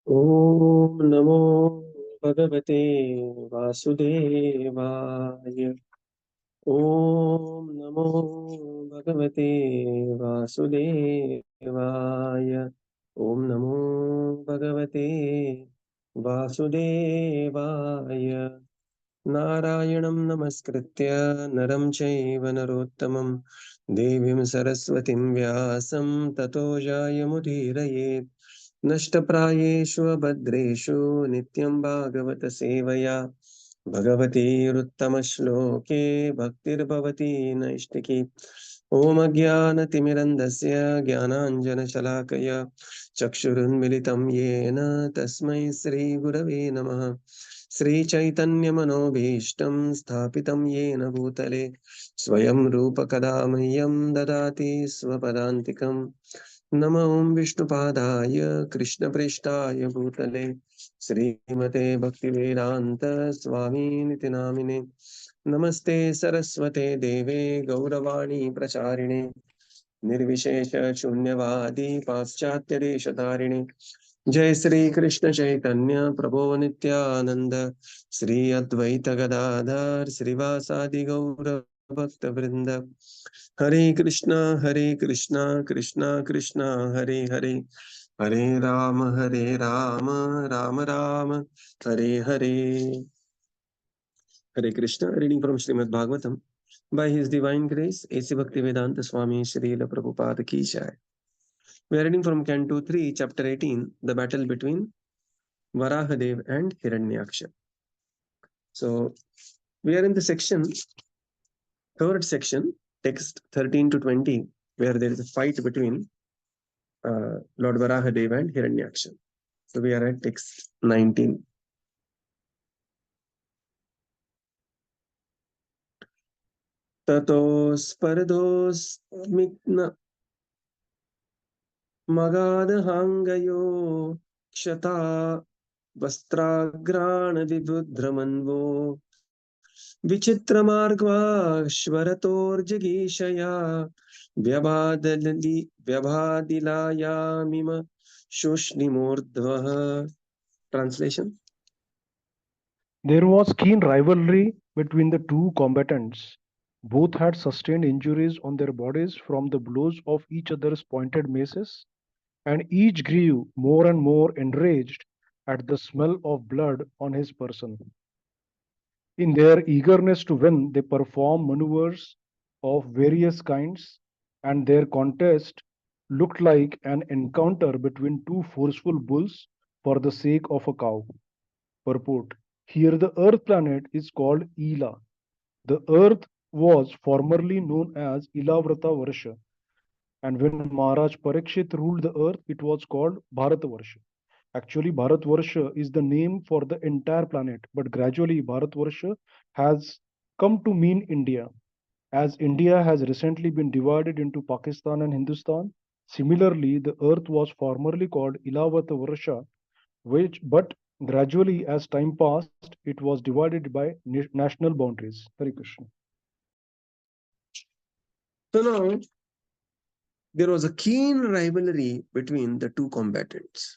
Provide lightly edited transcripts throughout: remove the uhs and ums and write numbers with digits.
Om Namo Bhagavate Vasudevaya. Om Namo Bhagavate Vasudevaya. Om Namo Bhagavate Vasudevaya. Narayanam Namaskritya Naram Chaiva Narottamam Devim Saraswatim Vyasam Tato Jayamudhirayet. नष्टप्रायेषु अभद्रेषु नित्यं भागवत सेवया भगवतीरुत्तमश्लोके भक्तिर्भवति नैष्टिकी ॐ अज्ञानतिमिरन्धस्य ज्ञानाञ्जनशलाकया चक्षुरुन्मिलितं येन तस्मै श्रीगुरवे नमः श्रीचैतन्यमनोभीष्टं स्थापितं येन भूतले स्वयं रूपकदा मह्यं ददाति स्वपदान्तिकम् नमो विष्णुपादाय कृष्णप्रेष्ठाय भूतले श्रीमते भक्तिवेदान्त स्वामिनिति नामिने नमस्ते सरस्वते देवे गौरवाणी प्रचारिणे निर्विशेष शून्यवादी पाश्चात्य देशधारिणे जय श्री कृष्ण चैतन्य प्रभो नित्यानंद श्री अद्वैत गदाधर श्रीवासादि गौर भक्त वृंद हरे Krishna Krishna Krishna Hare Hare Hare Ram Ram Ram Hare Hare. Hare Krishna. Reading from Śrīmad-Bhāgavatam. By His Divine Grace, A.C. Bhaktivedanta Swami Srila Prabhupada Ki Jai. We are reading from Canto 3, Chapter 18, the battle between Varahadev and Hiraṇyākṣa. So, we are in the section, third section, text 13 to 20, where there is a fight between Lord Varahadev and Hiraṇyākṣa. So, we are at text 19. Tatos parados mikna Magadhangayo Kshata Vastragrana Vibhudramanvo Vichitramargvashvaratorjagishaya Vyabhadilayamima Shushrimurdvaha. Translation. There was keen rivalry between the two combatants. Both had sustained injuries on their bodies from the blows of each other's pointed maces, and each grew more and more enraged at the smell of blood on his person. In their eagerness to win, they performed maneuvers of various kinds, and their contest looked like an encounter between two forceful bulls for the sake of a cow. Purport. Here the earth planet is called Ila. The earth was formerly known as Ilavrata Varsha, and when Maharaj Parikshit ruled the earth, it was called Bharatvarsha. Actually, Bharatvarsha is the name for the entire planet, but gradually Bharatvarsha has come to mean India. As India has recently been divided into Pakistan and Hindustan, similarly, the earth was formerly called Ilavrata Varsha, which but gradually as time passed it was divided by national boundaries. Hare Krishna. So now there was a keen rivalry between the two combatants.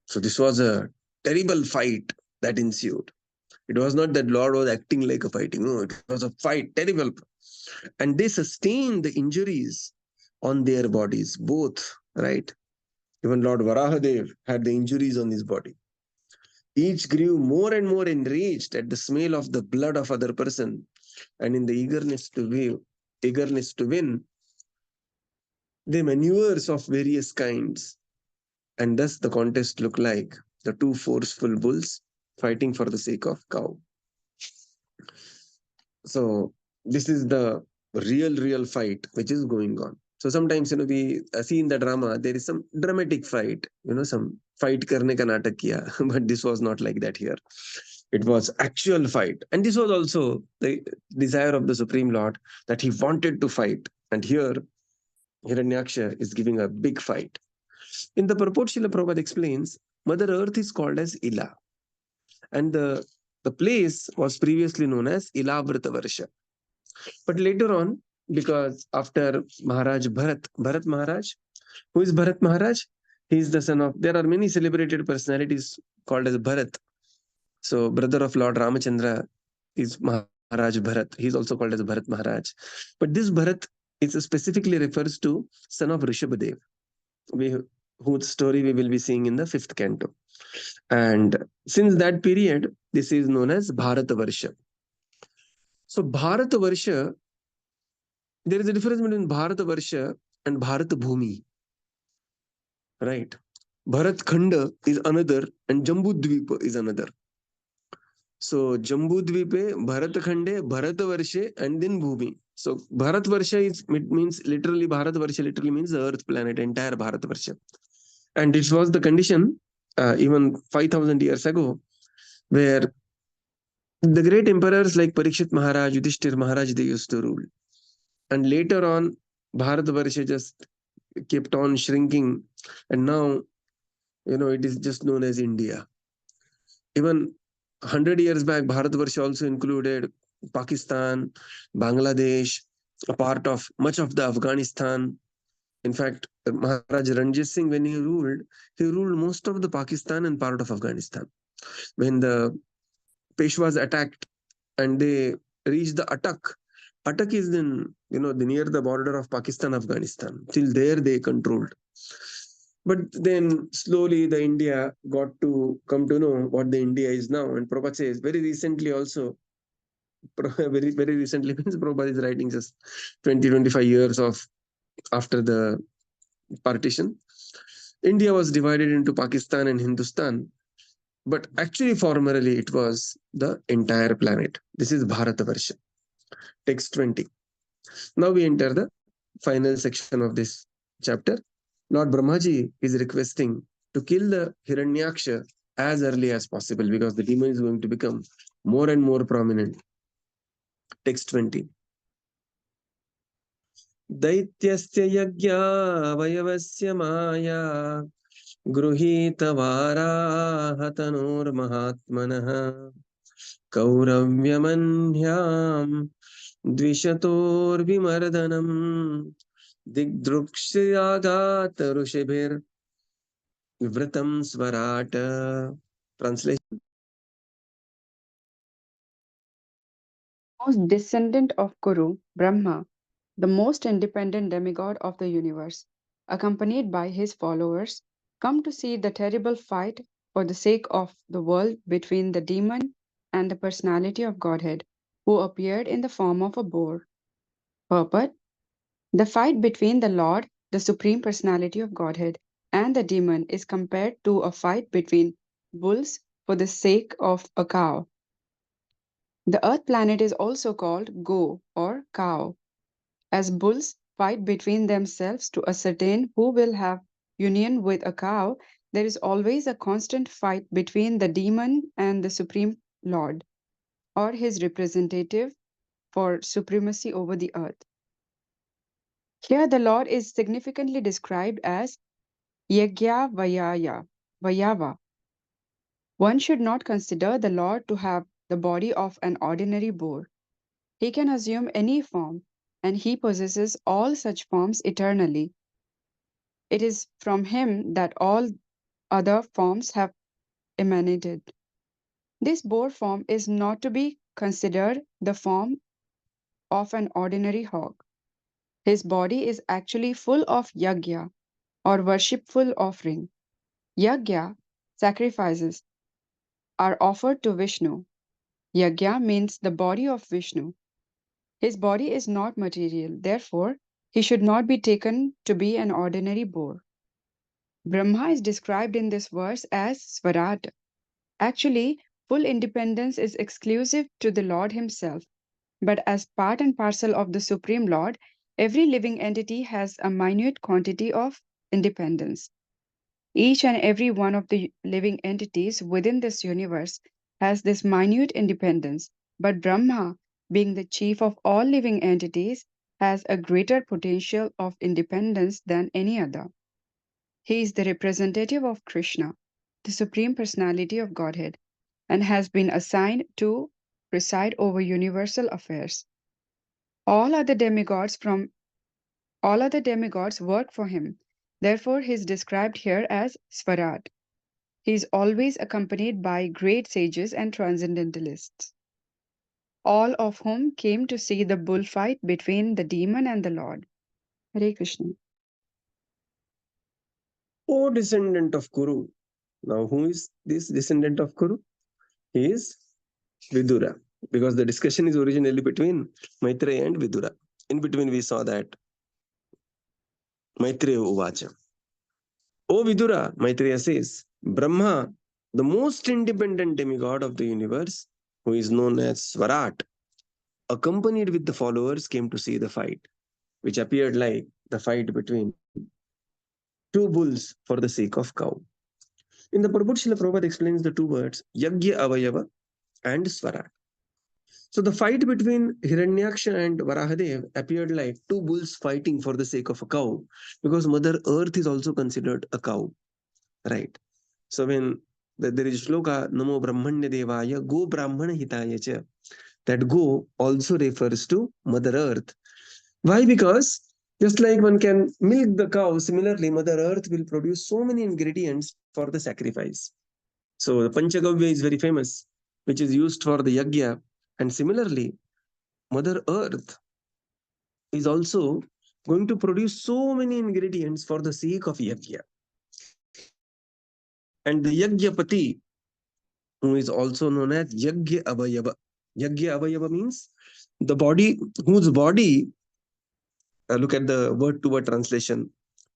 So this was a terrible fight that ensued. It was not that Lord was acting like a fighting. No, it was a fight, terrible. And they sustained the injuries on their bodies, both, right? Even Lord Varahadev had the injuries on his body. Each grew more and more enraged at the smell of the blood of other person, and in the eagerness to win, they maneuvers of various kinds, and thus the contest looked like the two forceful bulls fighting for the sake of cow. So this is the real fight which is going on. So sometimes, we see in the drama, there is some dramatic fight, some fight karne ka natak kiya, but this was not like that here. It was actual fight. And this was also the desire of the Supreme Lord, that he wanted to fight. And here, Hiraṇyākṣa is giving a big fight. In the purport, Srila Prabhupada explains, Mother Earth is called as Ila. And the place was previously known as Ilavrata Varsha. But later on, because after Maharaj Bharat Maharaj, who is Bharat Maharaj? He is the son of, there are many celebrated personalities called as Bharat. So brother of Lord Ramachandra is Maharaj Bharat. He is also called as Bharat Maharaj. But this Bharat is specifically refers to son of Rishabhadev, we, whose story we will be seeing in the 5th canto. And since that period, this is known as Bharatavarsha. So Bharatavarsha, there is a difference between Bharatavarsha and Bharat Bhumi, right? Bharat Khanda is another and Jambudvipa is another. So Jambudvipe, Bharat Khande, Bharatavarshe, and then Bhumi. So Bharatvarsha is, it means literally, Bharatvarsha literally means the earth planet, entire Bharatvarsha. And this was the condition even 5,000 years ago, where the great emperors like Parikshit Maharaj, Yudhishthir Maharaj, they used to rule. And later on, Bharatvarsha just kept on shrinking. And now, it is just known as India. Even 100 years back, Bharatvarsha also included Pakistan, Bangladesh, a part of much of the Afghanistan. In fact, Maharaj Ranjit Singh, when he ruled most of the Pakistan and part of Afghanistan. When the Peshwas attacked and they reached the Attak, Attak is in, the near the border of Pakistan, Afghanistan. Till there they controlled. But then slowly the India got to come to know what the India is now. And Prabhupada says very recently also, very, very recently means Prabhupada is writing just 20, 25 years of after the partition. India was divided into Pakistan and Hindustan. But actually, formerly, it was the entire planet. This is Bharatavarsha. Text 20. Now we enter the final section of this chapter. Lord Brahmaji is requesting to kill the Hiraṇyākṣa as early as possible because the demon is going to become more and more prominent. Text 20. Daityasya yajñā vayavasya māyā गृहीतवाराह तनोर्महात्मनः कौरव्यमन्याम् द्विशतोर्विमर्दनम् दिग्दृक्ष्यागात ऋषिभिर्वृतं स्वराट. Translation. Most descendant of Kuru, Brahma, the most independent demigod of the universe, accompanied by his followers, come to see the terrible fight for the sake of the world between the demon and the personality of Godhead, who appeared in the form of a boar. Purport: the fight between the Lord, the Supreme Personality of Godhead, and the demon is compared to a fight between bulls for the sake of a cow. The earth planet is also called Go or cow, as bulls fight between themselves to ascertain who will have union with a cow. There is always a constant fight between the demon and the Supreme Lord, or his representative, for supremacy over the earth. Here the Lord is significantly described as Yajñā Vayava. One should not consider the Lord to have the body of an ordinary boar. He can assume any form, and he possesses all such forms eternally. It is from him that all other forms have emanated. This boar form is not to be considered the form of an ordinary hog. His body is actually full of yajna, or worshipful offering. Yajna, sacrifices, are offered to Vishnu. Yajna means the body of Vishnu. His body is not material, therefore, he should not be taken to be an ordinary boar. Brahma is described in this verse as Swarat. Actually, full independence is exclusive to the Lord himself, but as part and parcel of the Supreme Lord, every living entity has a minute quantity of independence. Each and every one of the living entities within this universe has this minute independence, but Brahma, being the chief of all living entities, has a greater potential of independence than any other. He is the representative of Krishna, the Supreme Personality of Godhead, and has been assigned to preside over universal affairs. All other demigods work for him, Therefore, he is described here as Svarat. He is always accompanied by great sages and transcendentalists, all of whom came to see the bullfight between the demon and the Lord. Hare Krishna. O descendant of Kuru. Now, who is this descendant of Kuru? He is Vidura, because the discussion is originally between Maitreya and Vidura. In between, we saw that Maitreya Uvacha. O Vidura, Maitreya says, Brahma, the most independent demigod of the universe, who is known as Swarat, accompanied with the followers, came to see the fight, which appeared like the fight between two bulls for the sake of cow. In the Prabhupada, Srila Prabhupada explains the two words, Yagya Avayava and Swarat. So the fight between Hiraṇyākṣa and Varahadev appeared like two bulls fighting for the sake of a cow, because Mother Earth is also considered a cow, right? So when there is shloka, Namo Brahmanya Devaya, Go Brahmana Hitaya Cha, that Go also refers to Mother Earth. Why? Because just like one can milk the cow, similarly, Mother Earth will produce so many ingredients for the sacrifice. So the Panchagavya is very famous, which is used for the yagya. And similarly, Mother Earth is also going to produce so many ingredients for the sake of yagya. And the Yagyapati, who is also known as Yagya Avayava. Yagya Avayava means the body, whose body, look at the word to word translation,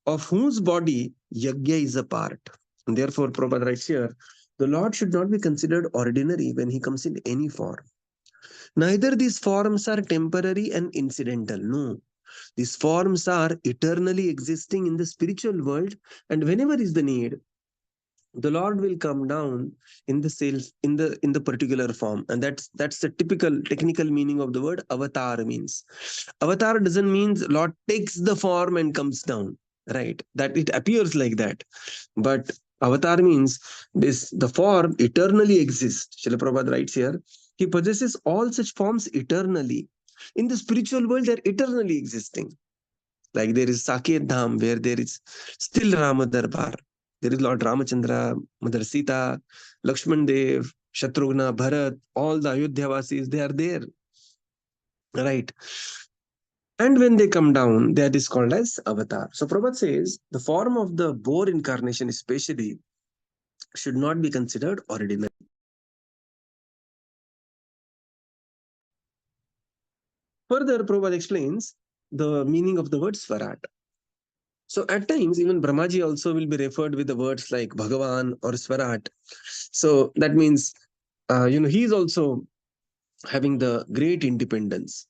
of whose body Yagya is a part. And therefore, Prabhupada writes here, the Lord should not be considered ordinary when he comes in any form. Neither these forms are temporary and incidental. No. These forms are eternally existing in the spiritual world, and whenever is the need, the Lord will come down in the sales in the particular form. And that's the typical technical meaning of the word avatar means. Avatar doesn't mean Lord takes the form and comes down, right? That it appears like that. But avatar means the form eternally exists. Srila Prabhupada writes here, he possesses all such forms eternally. In the spiritual world, they're eternally existing. Like there is Saket Dham, where there is still Rama Darbar. There is Lord Ramachandra, Mother Sita, Lakshman Dev, Shatrughna, Bharat, all the Ayodhyavasis, they are there. Right. And when they come down, that is called as avatar. So Prabhupada says the form of the boar incarnation especially should not be considered ordinary. Further, Prabhupada explains the meaning of the word Swarat. So at times, even Brahmaji also will be referred with the words like Bhagavan or Swarat. So that means, he is also having the great independence.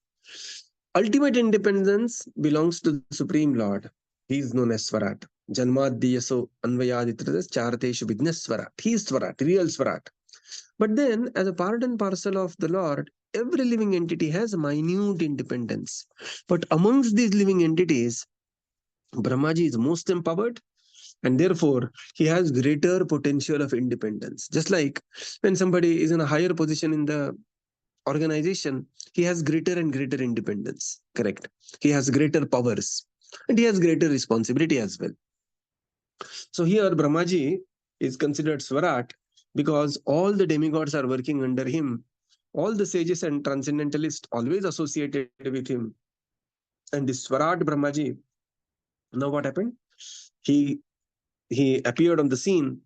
Ultimate independence belongs to the Supreme Lord. He is known as Swarat. Janmaddiyaso Anvayaditradas Charateshu Vidnas Swarat. He is Swarat, real Swarat. But then, as a part and parcel of the Lord, every living entity has minute independence. But amongst these living entities, Brahmaji is most empowered, and therefore he has greater potential of independence. Just like when somebody is in a higher position in the organization, he has greater and greater independence. Correct. He has greater powers and he has greater responsibility as well. So here Brahmaji is considered Swarat because all the demigods are working under him. All the sages and transcendentalists always associated with him. And this Swarat Brahmaji, now what happened? He appeared on the scene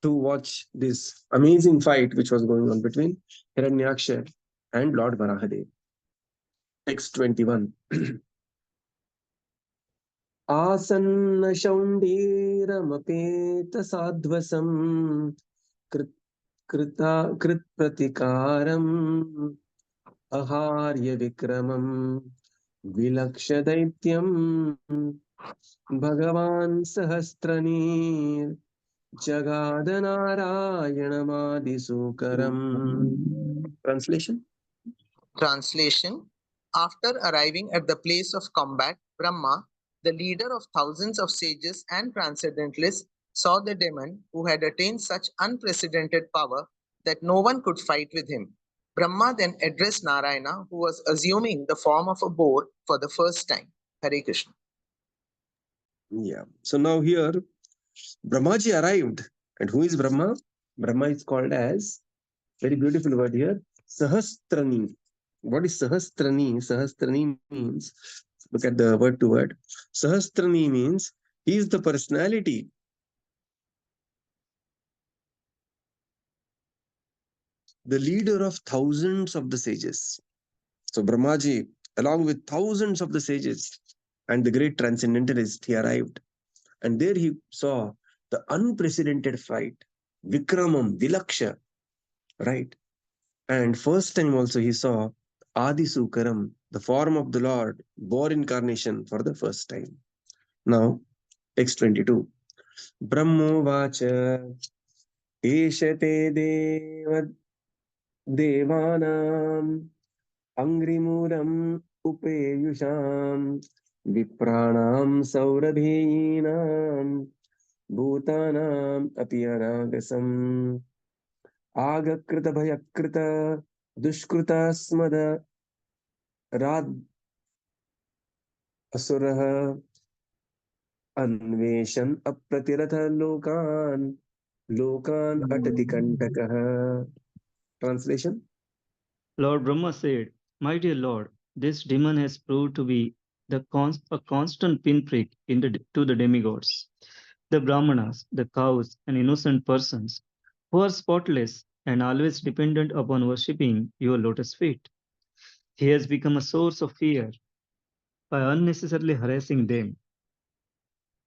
to watch this amazing fight which was going on between Hiraṇyākṣa and Lord Varāha. Text 21. Asanna shaundiramapeeta sadvasam krit pratikaram aharya vikramam vilaksha daityam Bhagavan sahastranir Jagadanarayanamadi Translation? Translation. After arriving at the place of combat, Brahma, the leader of thousands of sages and transcendentalists, saw the demon who had attained such unprecedented power that no one could fight with him. Brahma then addressed Narayana, who was assuming the form of a boar for the first time. Hare Krishna. Yeah. So now here, Brahmaji arrived. And who is Brahma? Brahma is called as, very beautiful word here, Sahasrani. What is Sahasrani? Sahasrani means, look at the word to word. Sahasrani means he is the personality. The leader of thousands of the sages. So Brahmaji, along with thousands of the sages and the great transcendentalist, he arrived. And there he saw the unprecedented fight, Vikramam, Vilaksha, right? And first time also he saw Adi Sukaram, the form of the Lord, Boar incarnation for the first time. Now, text 22. Brahmo vacha eshate devanam angrimuram upeyusham vipranam saurabhinam bhutanam api anagasam agakrita bhayakrita dushkrita smada rad asuraha अन्वेषन् Apratiratha लोकान् अटति कण्टकः. Translation. Lord Brahma said, "My dear Lord, this demon has proved to be a constant pinprick to the demigods, the Brahmanas, the cows, and innocent persons who are spotless and always dependent upon worshipping your lotus feet. He has become a source of fear by unnecessarily harassing them.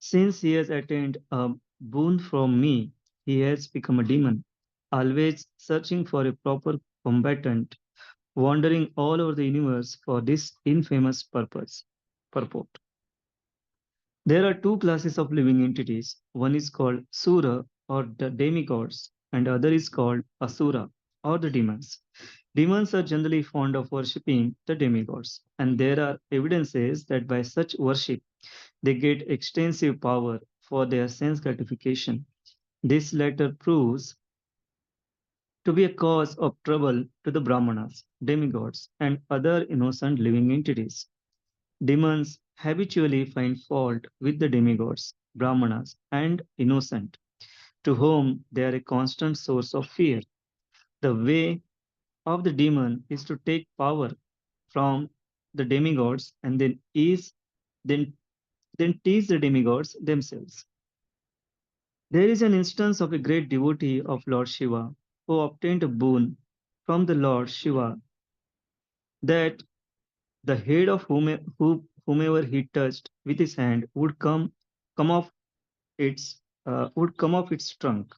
Since he has attained a boon from me, he has become a demon, always searching for a proper combatant, wandering all over the universe for this infamous purport. There are two classes of living entities. One is called Sura or the demigods, and other is called Asura or the demons. Demons are generally fond of worshipping the demigods, and there are evidences that by such worship they get extensive power for their sense gratification. This latter proves to be a cause of trouble to the Brahmanas, demigods, and other innocent living entities. Demons habitually find fault with the demigods, Brahmanas, and innocent, to whom they are a constant source of fear. The way of the demon is to take power from the demigods and then then tease the demigods themselves. There is an instance of a great devotee of Lord Shiva who obtained a boon from the Lord Shiva that the head of whomever he touched with his hand come off its trunk.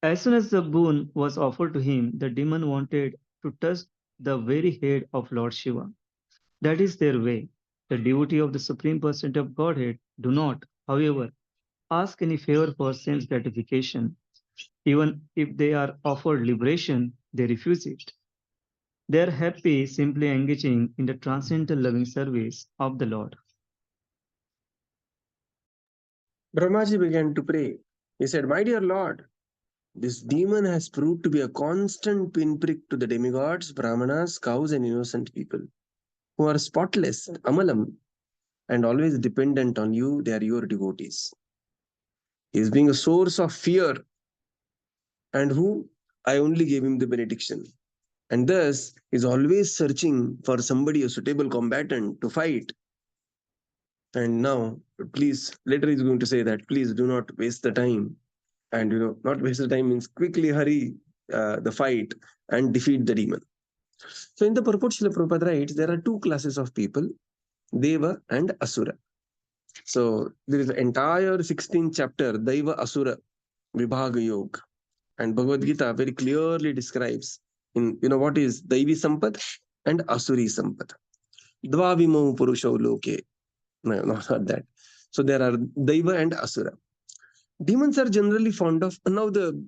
As soon as the boon was offered to him, the demon wanted to touch the very head of Lord Shiva. That is their way. The devotee of the Supreme Personality of Godhead do not, however, ask any favor for sense gratification. Even if they are offered liberation, they refuse it. They are happy simply engaging in the transcendental loving service of the Lord. Brahmaji began to pray. He said, My dear Lord, this demon has proved to be a constant pinprick to the demigods, Brahmanas, cows, and innocent people who are spotless, amalam, and always dependent on you. They are your devotees. He is being a source of fear, and who? I only gave him the benediction. And thus is always searching for somebody, a suitable combatant to fight. And now, please, later he's going to say that, please do not waste the time. And, not waste the time means quickly hurry the fight and defeat the demon. So in the purport, Srila Prabhupada writes, there are two classes of people, Deva and Asura. So there is an entire 16th chapter, Daiva Asura Vibhaga Yoga. And Bhagavad Gita very clearly describes in what is Daivi Sampad and Asuri Sampad. Dvavimau Purusho Loke. No, not that. So there are Daiva and Asura. Demons are generally fond of, now the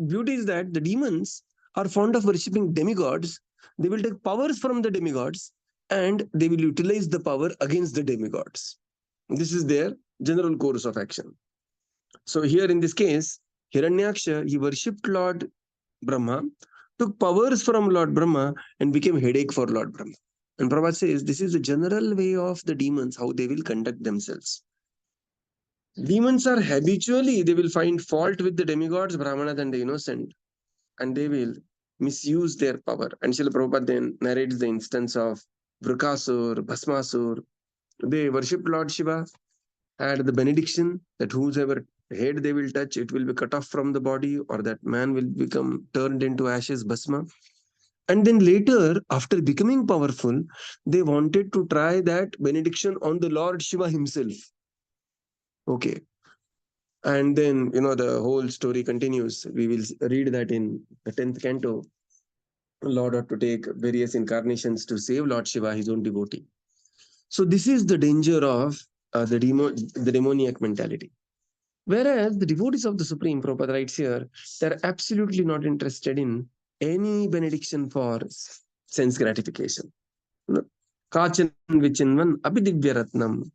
beauty is that the demons are fond of worshipping demigods. They will take powers from the demigods and they will utilize the power against the demigods. This is their general course of action. So here in this case, Hiraṇyākṣa, he worshipped Lord Brahma, took powers from Lord Brahma and became headache for Lord Brahma. And Prabhupada says this is the general way of the demons, how they will conduct themselves. Demons are habitually, they will find fault with the demigods, Brahmanas and the innocent, and they will misuse their power. And Srila Prabhupada then narrates the instance of Vrukasur, Bhasmasur. They worshipped Lord Shiva, had the benediction that whosoever head they will touch, it will be cut off from the body, or that man will become turned into ashes, Bhasma. And then later, after becoming powerful, they wanted to try that benediction on the Lord Shiva himself. Okay. And then, the whole story continues. We will read that in the 10th canto. Lord had to take various incarnations to save Lord Shiva, his own devotee. So this is the danger of the demoniac mentality. Whereas the devotees of the Supreme, Prabhupada writes here, they're absolutely not interested in any benediction for sense gratification. Kachan vichinvan abhidivyaratnam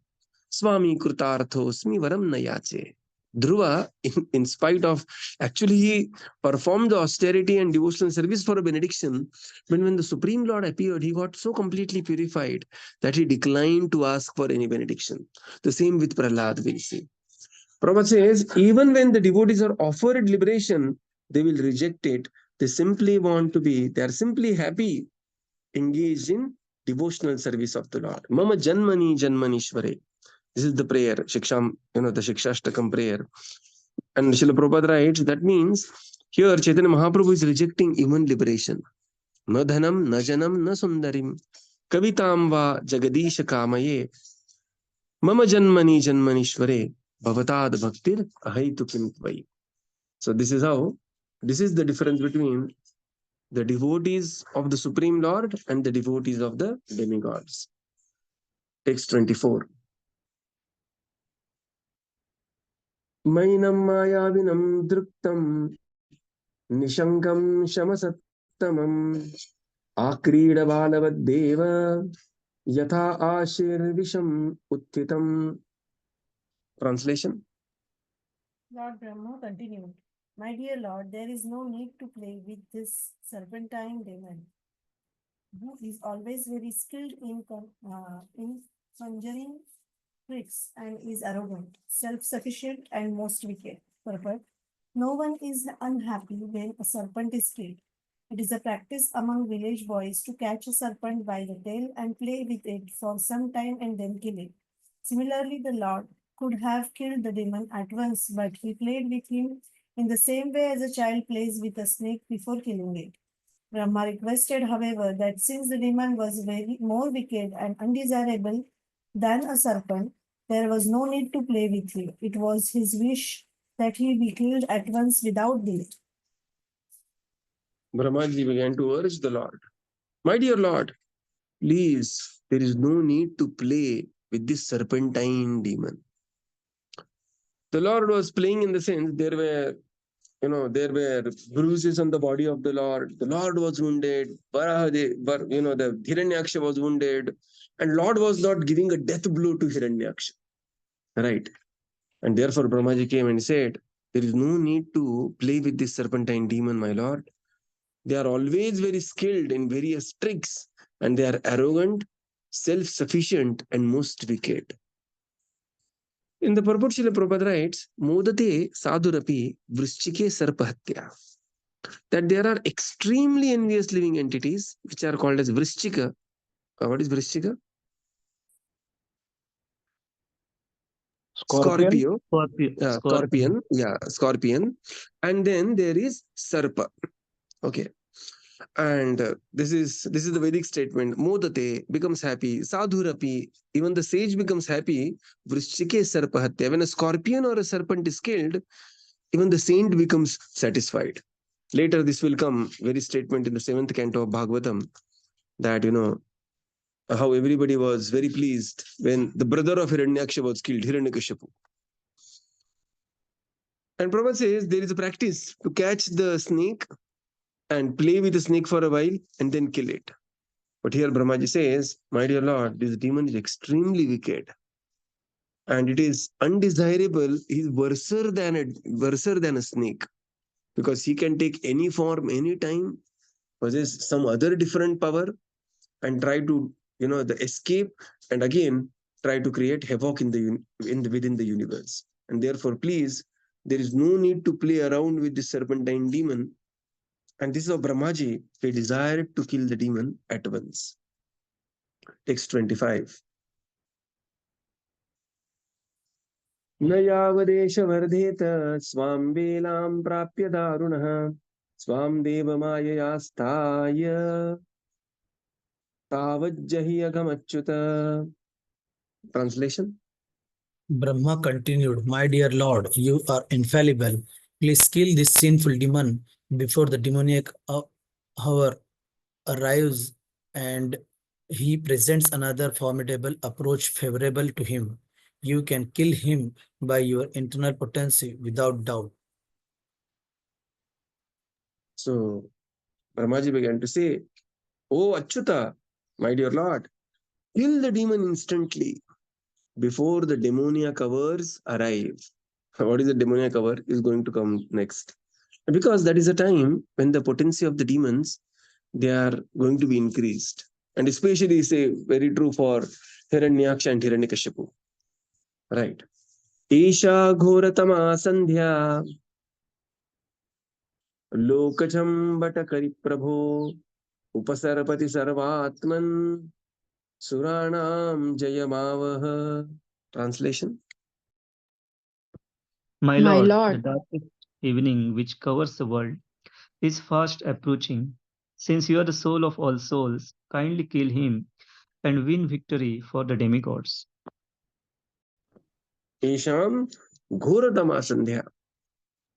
swami krutarthosmi varam nayache. Dhruva, in spite of, actually he performed the austerity and devotional service for a benediction, but when the Supreme Lord appeared, he got so completely purified that he declined to ask for any benediction. The same with Prahlad, we'll see. Prabhupada says, even when the devotees are offered liberation, they will reject it. They are simply happy, engaged in devotional service of the Lord. Mama janmani janmanishvare. This is the prayer, Shiksham, the Shikshashtakam prayer. And Srila Prabhupada writes, that means here Chaitanya Mahaprabhu is rejecting even liberation. Na dhanam, na janam, na sundarim. Kavitam va jagadisha kamaye. Mama janmani janmanishvare. Bhavatad bhaktir ahaitu kim tvai. So this is the difference between the devotees of the Supreme Lord and the devotees of the demigods. Text 24. Mainam mayavinam druktam nishankam shamasattamam akrida balavadeva yatha ashir visham utthitam. Translation. Lord Brahma continued, "My dear Lord, there is no need to play with this serpentine demon, who is always very skilled in conjuring tricks and is arrogant, self-sufficient, and most wicked. Purport: no one is unhappy when a serpent is killed. It is a practice among village boys to catch a serpent by the tail and play with it for some time and then kill it. Similarly, the Lord could have killed the demon at once, but he played with him in the same way as a child plays with a snake before killing it. Brahma requested, however, that since the demon was very more wicked and undesirable than a serpent, there was no need to play with him. It was his wish that he be killed at once without delay. Brahmaji began to urge the Lord, my dear Lord, please, there is no need to play with this serpentine demon. The Lord was playing in the sense there were bruises on the body of the Lord. The Lord was wounded. Varāha, the Hiraṇyākṣa was wounded. And Lord was not giving a death blow to Hiraṇyākṣa. Right. And therefore Brahmaji came and said, there is no need to play with this serpentine demon, my Lord. They are always very skilled in various tricks, and they are arrogant, self-sufficient, and most wicked. In the purport, Srila Prabhupada writes, Modate sadhurapi vrishchike sarpahatya. That there are extremely envious living entities which are called as vrishchika. What is vrishchika? Scorpion. Scorpion. Yeah, scorpion. And then there is sarpa. Okay. And this is the Vedic statement. Modate becomes happy. Sadhurapi, even the sage becomes happy. Vrishchike sarpahatya. When a scorpion or a serpent is killed, even the saint becomes satisfied. Later, this will come, very statement in the 7th canto of Bhagavatam, that, how everybody was very pleased when the brother of Hiraṇyākṣa was killed, Hiranyakashipu. And Prabhupada says there is a practice to catch the snake and play with the snake for a while and then kill it. But here Brahmaji says, my dear Lord, this demon is extremely wicked. And it is undesirable. He is worse than a snake. Because he can take any form, any time, possess some other different power, and try to, the escape, and again try to create havoc within the universe. And therefore, please, there is no need to play around with the serpentine demon. And this is how Brahmaji, he desired to kill the demon at once. Text 25. न यावदेश वर्धेत स्वां वेलां प्राप्य दारुणः Swan देवमाययास्ताय तावज्जहि अघमच्युत. Translation. Brahma continued, My dear Lord, you are infallible. Please kill this sinful demon before the demoniac hour arrives and he presents another formidable approach favorable to him. You can kill him by your internal potency without doubt. So Brahmaji began to say, Oh Achyuta, my dear Lord, kill the demon instantly before the demoniac hours arrive. What is the demoniac hour is going to come next. Because that is a time when the potency of the demons, they are going to be increased. And especially, say, very true for Hiraṇyākṣa and Hiranyakashipu. Right. Isha ghoratama sandhya lokacham batakari prabho upasarpati sarvatman suranam jayamavaha. Translation. My My Lord, the Lord, darkest evening which covers the world is fast approaching. Since you are the soul of all souls, kindly kill him and win victory for the demigods. Isham ghoratama sandhya.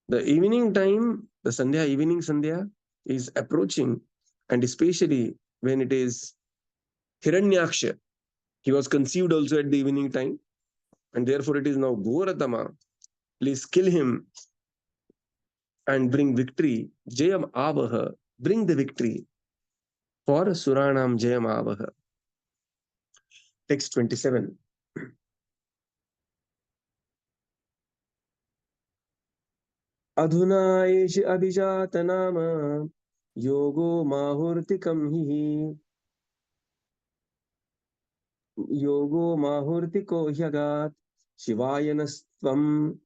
The evening time, the sandhya, evening sandhya is approaching, and especially when it is Hiraṇyākṣa. He was conceived also at the evening time, and therefore it is now ghoratama. Please kill him and bring victory. Jayam avaha. Bring the victory for Suranam Jayam avaha. Text 27. Adhuna eshi abhijata nama yogo mahurtikam hihi yogo mahurtiko hyagat shivayanastvam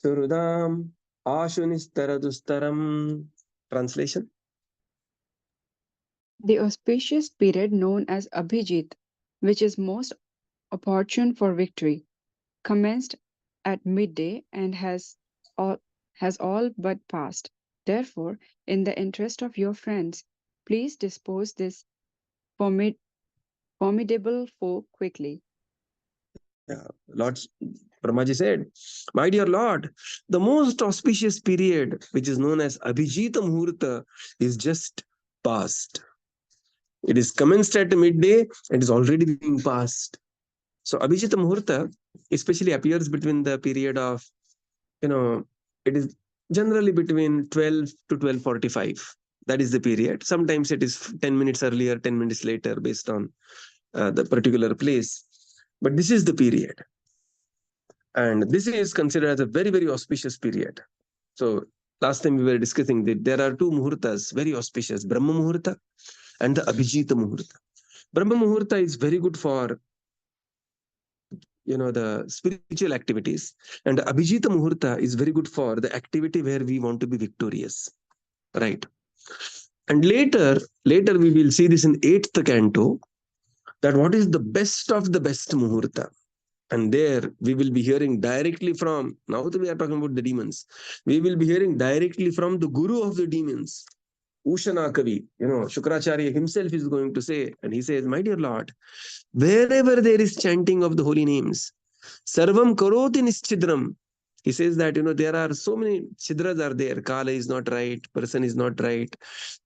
surudam ashunistaradustharam. Translation. the auspicious period known as Abhijit, which is most opportune for victory, commenced at midday and has all but passed. Therefore, in the interest of your friends, please dispose this formidable foe quickly. Yeah, Lord Brahmaji said, My dear Lord, the most auspicious period, which is known as Abhijita Muhurta, is just past. It is commenced at midday and is already being passed. So Abhijita Muhurta especially appears between the period of, it is generally between 12 to 12:45. That is the period. Sometimes it is 10 minutes earlier, 10 minutes later, based on the particular place. But this is the period. And this is considered as a very, very auspicious period. So last time we were discussing that there are two muhurtas, very auspicious, Brahma Muhurta and the Abhijita Muhurta. Brahma Muhurta is very good for, the spiritual activities. And the Abhijita Muhurta is very good for the activity where we want to be victorious. Right. And later we will see this in 8th canto, that what is the best of the best Muhurta. And there we will be hearing directly from, now that we are talking about the demons, we will be hearing directly from the guru of the demons, Ushana Kavi. Shukracharya himself is going to say, and he says, My dear Lord, wherever there is chanting of the holy names, Sarvam Karoti Nischidram. He says that, there are so many chidras are there. Kala is not right, person is not right,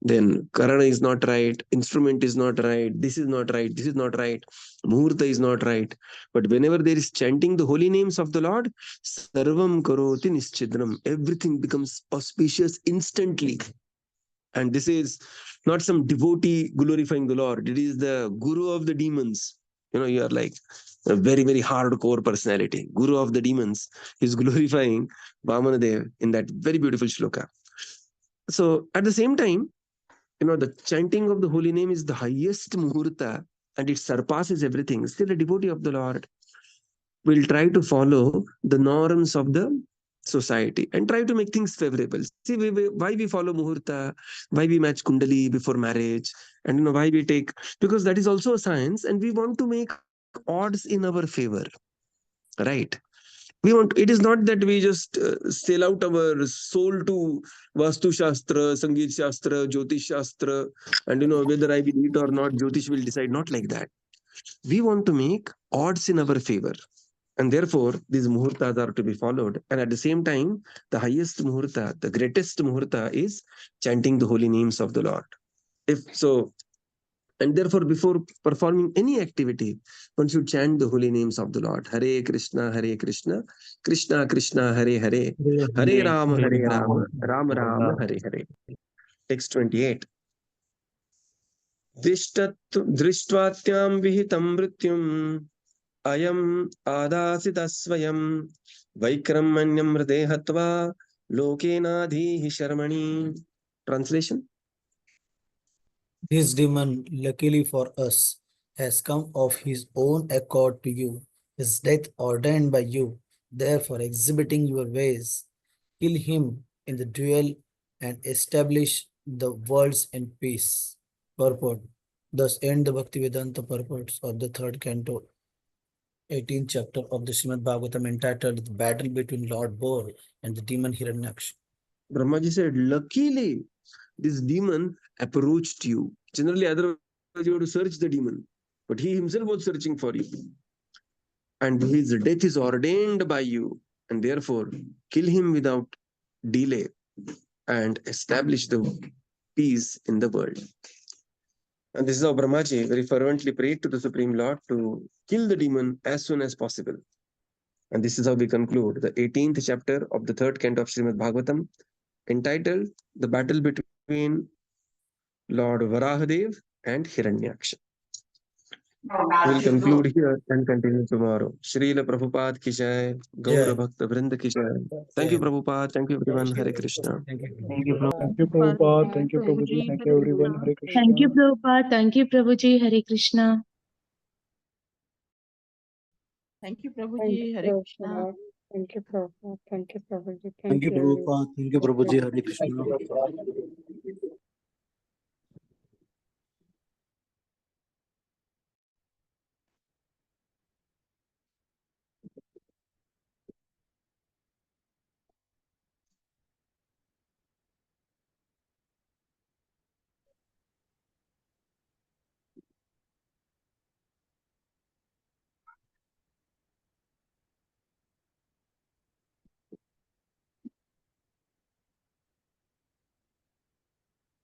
then Karana is not right, instrument is not right, this is not right, this is not right, Muhurta is not right. But whenever there is chanting the holy names of the Lord, Sarvam Karoti Nischidram. Everything becomes auspicious instantly. And this is not some devotee glorifying the Lord. It is the guru of the demons. You are like a very, very hardcore personality. Guru of the demons is glorifying Vamanadev in that very beautiful shloka. So at the same time, the chanting of the holy name is the highest muhurta and it surpasses everything. Still, a devotee of the Lord will try to follow the norms of the society and try to make things favorable. See, why we follow muhurta, why we match kundali before marriage, and why we take, because that is also a science, and we want to make odds in our favor, right? It is not that we just sell out our soul to Vastu Shastra, Sangeet Shastra, Jyotish Shastra, and whether I will eat or not, Jyotish will decide. Not like that. We want to make odds in our favor. And therefore, these muhurtas are to be followed. And at the same time, the highest muhurta, the greatest muhurta is chanting the holy names of the Lord. And therefore, before performing any activity, one should chant the holy names of the Lord. Hare Krishna, Krishna Krishna, Hare Hare, Hare Rama, Rama Rama, Hare Hare. Text 28. Drishtvatyam vihitam mrityum ayam adasita swayam vaikramanyam hृदे hatva lokenadhihi sharmani. Translation. This demon, luckily for us, has come of his own accord to you, his death ordained by you, therefore exhibiting your ways. Kill him in the duel and establish the worlds in peace. Purport. Thus end the Bhaktivedanta purports of the third canto, 18th chapter of the Śrīmad-Bhāgavatam, entitled The Battle Between Lord Boar and the Demon Hiraṇyākṣa. Brahmaji said, luckily, this demon approached you. Generally, otherwise you have to search the demon. But he himself was searching for you. And his death is ordained by you. And therefore, kill him without delay and establish the peace in the world. And this is how Brahmaji very fervently prayed to the Supreme Lord to kill the demon as soon as possible. And this is how we conclude the 18th chapter of the third canto of Śrīmad-Bhāgavatam, entitled The Battle Between Lord Varāha and Hiraṇyākṣa. We will conclude here and continue tomorrow. Srila Prabhupada ki jai, Gaura Bhakta Vrinda ki jai. Thank you, Prabhupada. Thank you, everyone. Hare Krishna. Thank you, Prabhupada. Thank you, Prabhuji. Thank you, everyone. Hare Krishna. Thank you, Prabhupada. Thank you, Prabhuji. Hare Krishna. Thank you, Prabhuji. Hare Krishna. Thank you, Prabhupada. Thank you, Prabhuji. Thank you, everyone. Prabhupada. Thank you, Prabhuji. Hare Krishna.